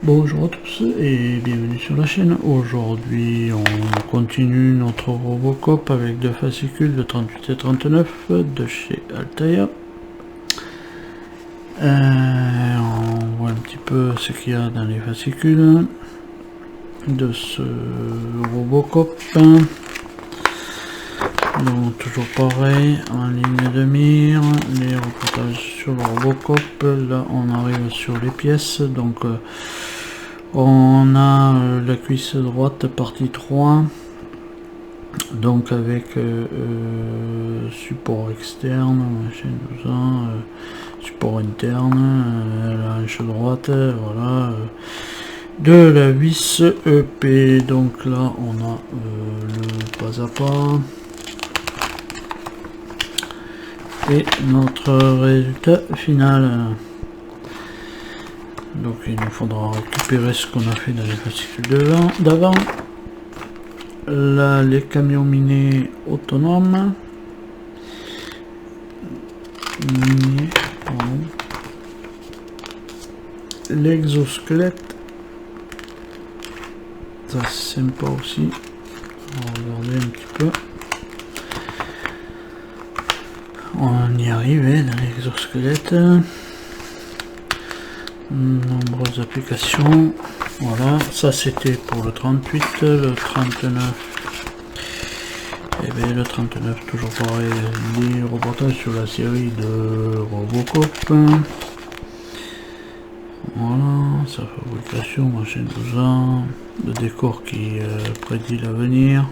Bonjour à tous et bienvenue sur la chaîne. Aujourd'hui on continue notre Robocop avec deux fascicules de 38 et 39 de chez Altaïa. On voit un petit peu ce qu'il y a dans les fascicules de ce Robocop. Donc toujours pareil, en ligne de mire, les reportages sur le Robocop. Là on arrive sur les pièces, donc on a la cuisse droite partie 3, donc avec support externe, machin, tout ça, support interne, la hanche droite, voilà, de la vis EP. Donc là on a le pas à pas. Et notre résultat final. Donc il nous faudra récupérer ce qu'on a fait dans les fascicules d'avant. Là les camions minés autonomes. L'exosquelette. Ça c'est sympa aussi. On va regarder un petit peu. On y arrivait dans l'exosquelette. Nombreuses applications. Voilà, ça c'était pour le 38, le 39. Et bien le 39, toujours pareil, des reportages sur la série de Robocop. Voilà, sa fabrication, machin, tout ça. Le décor qui prédit l'avenir.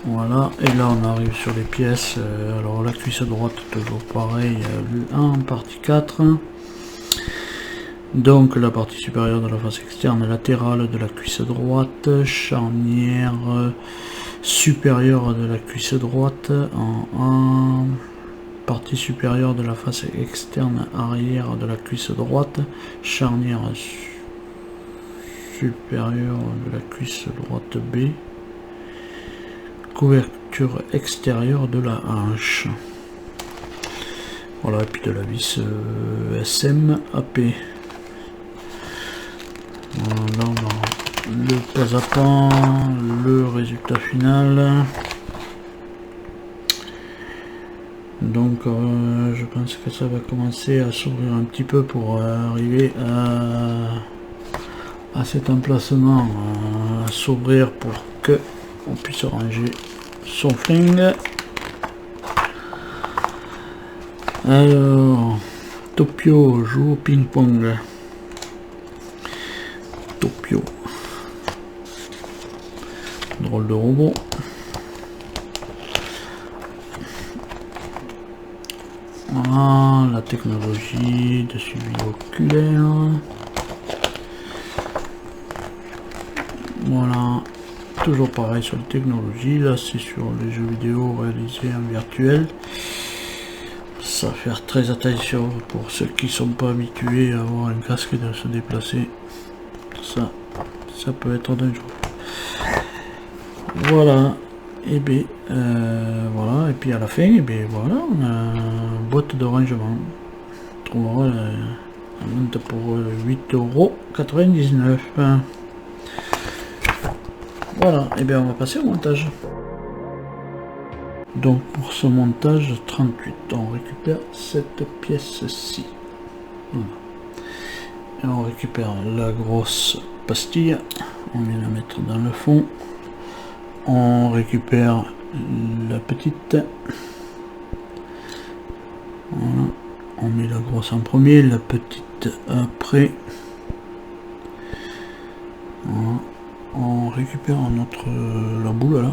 Voilà, et là on arrive sur les pièces. Alors la cuisse droite toujours pareil, en partie 4. Donc la partie supérieure de la face externe latérale de la cuisse droite, charnière supérieure de la cuisse droite en partie supérieure de la face externe arrière de la cuisse droite, charnière supérieure de la cuisse droite B, couverture extérieure de la hanche. Voilà, et puis de la vis SM AP. Voilà, là on a le pas à pas, le résultat final. Donc je pense que ça va commencer à s'ouvrir un petit peu pour arriver à cet emplacement, à s'ouvrir pour que on puisse ranger son flingue. Alors, Topio joue au ping-pong. Topio. Drôle de robot. Voilà, la technologie de suivi oculaire. Voilà. Toujours pareil sur les technologies, là c'est sur les jeux vidéo réalisés en virtuel. Ça va faire très attention pour ceux qui sont pas habitués à avoir un casque et de se déplacer. Ça peut être dangereux. Voilà, et bien voilà, et puis à la fin, et bien voilà, on a une boîte de rangement. On trouvera la vente pour 8,99 €. Voilà, et bien on va passer au montage. Donc pour ce montage 38, on récupère cette pièce-ci. Voilà. Et on récupère la grosse pastille, on vient la mettre dans le fond. On récupère la petite. Voilà. On met la grosse en premier, la petite après. Voilà. On récupère la boule là.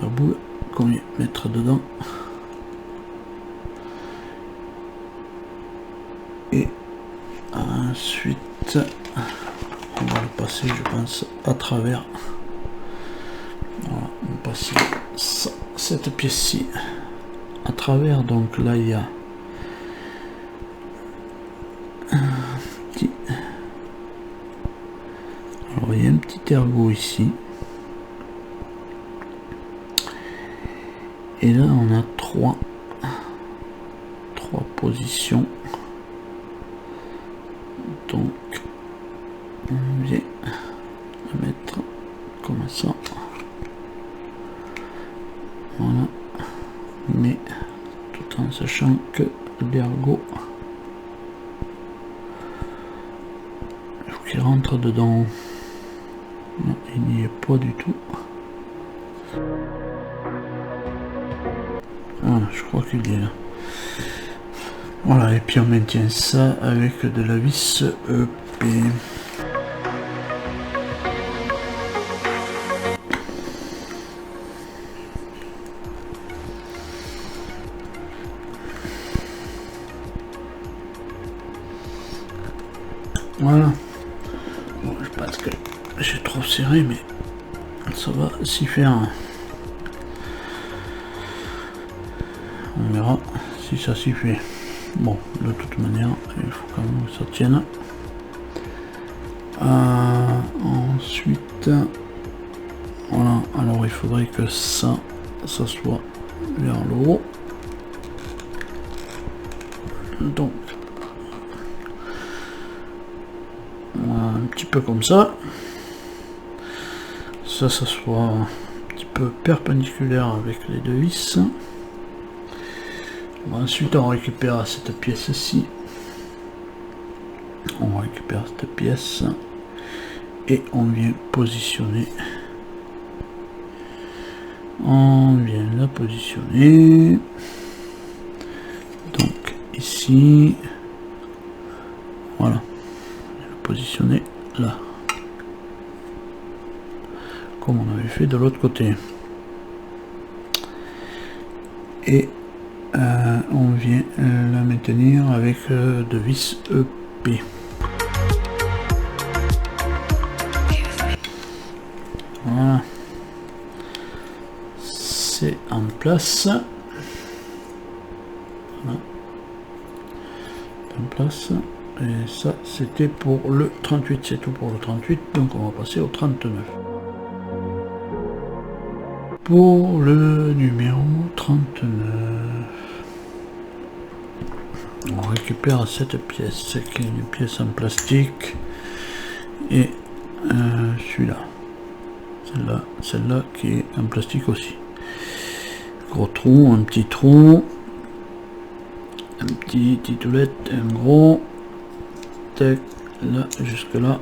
La boule qu'on vient mettre dedans. Et ensuite, on va le passer, je pense, à travers. Voilà, on passe cette pièce-ci à travers. Donc là, il y a alors il y a un petit ergot ici. Et là, on a trois positions Donc on vient la mettre comme ça. Voilà, mais tout en sachant que l'ergot, il faut qu'il rentre dedans. Non, il n'y est pas du tout. Voilà, je crois qu'il est là. Voilà, et puis on maintient ça avec de la vis EP. Voilà. Bon, je pense que j'ai trop serré, mais ça va s'y faire. On verra si ça s'y fait. Bon, de toute manière, il faut quand même que ça tienne. Ensuite, voilà. Alors il faudrait que ça soit vers le haut. Donc, un petit peu comme ça. Ça soit un petit peu perpendiculaire avec les deux vis. Ensuite, on récupère cette pièce-ci. On récupère cette pièce et on vient positionner. On vient la positionner. Donc ici, voilà, la positionner là, comme on avait fait de l'autre côté. Et on vient la maintenir avec de vis EP. Voilà, c'est en place. Voilà. En place. Et ça, c'était pour le 38, c'est tout pour le 38, donc on va passer au 39. Pour le numéro 39, on récupère cette pièce qui est une pièce en plastique et celui-là, celle-là qui est en plastique aussi. Gros trou, un petit trou, un petit titoulette, un gros, tac, là jusque là,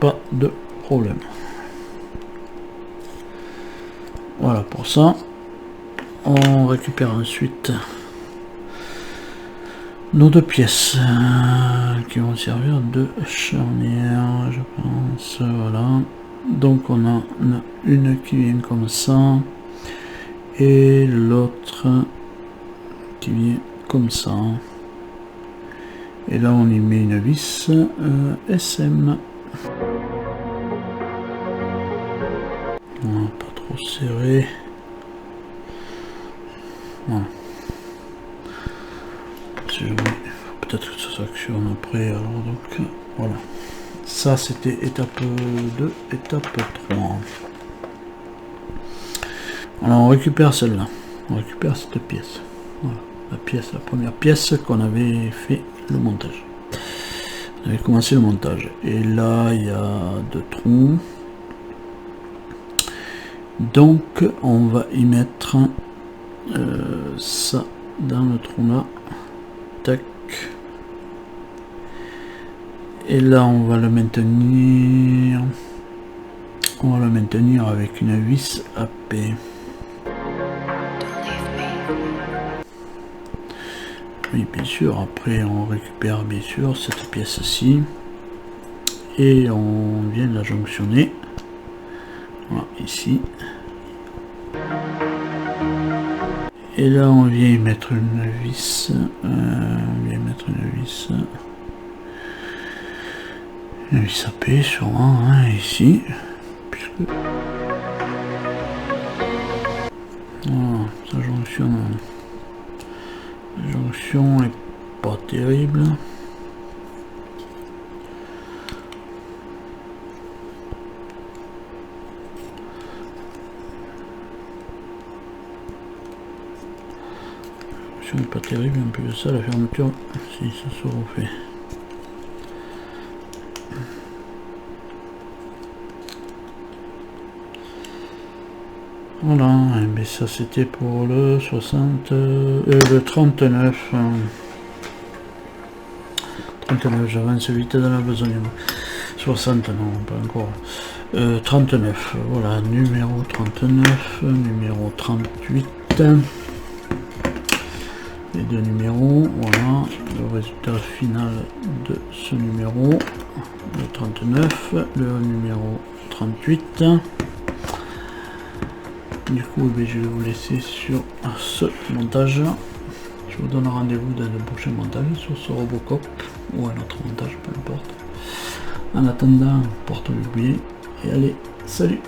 pas de problème. Voilà pour ça. On récupère ensuite nos deux pièces qui vont servir de charnière, je pense. Voilà. Donc on a une qui vient comme ça et l'autre qui vient comme ça. Et là on y met une vis SM. Pas trop serré. Voilà. Si jamais, peut-être que ça s'actionne après. Alors donc voilà. Ça c'était étape 2, étape 3. Alors on récupère celle-là. On récupère cette pièce. Voilà. La première pièce qu'on avait fait le montage. On avait commencé le montage. Et là il y a deux trous. Donc on va y mettre ça dans le trou là. Tac. Et là on va le maintenir. On va le maintenir avec une vis AP. Oui, bien sûr. Après on récupère bien sûr cette pièce-ci et on vient la jonctionner. Voilà, ici. Et là on vient y mettre une vis. Une vis AP sûrement, hein, ici. Puisque... Voilà, sa jonction. La jonction est pas terrible. l'exploitation n'est pas terrible, en plus de ça la fermeture, si ça se refait. Voilà, mais ça c'était pour le 60, le 39. 39, j'avance vite dans la besogne. 60, non, pas encore. 39, voilà, numéro 39, numéro 38. Les deux numéros, voilà, le résultat final de ce numéro, le 39, le numéro 38. Du coup, je vais vous laisser sur ce montage. Je vous donne rendez-vous dans le prochain montage sur ce Robocop ou un autre montage, peu importe. En attendant, portez-vous bien et allez, salut!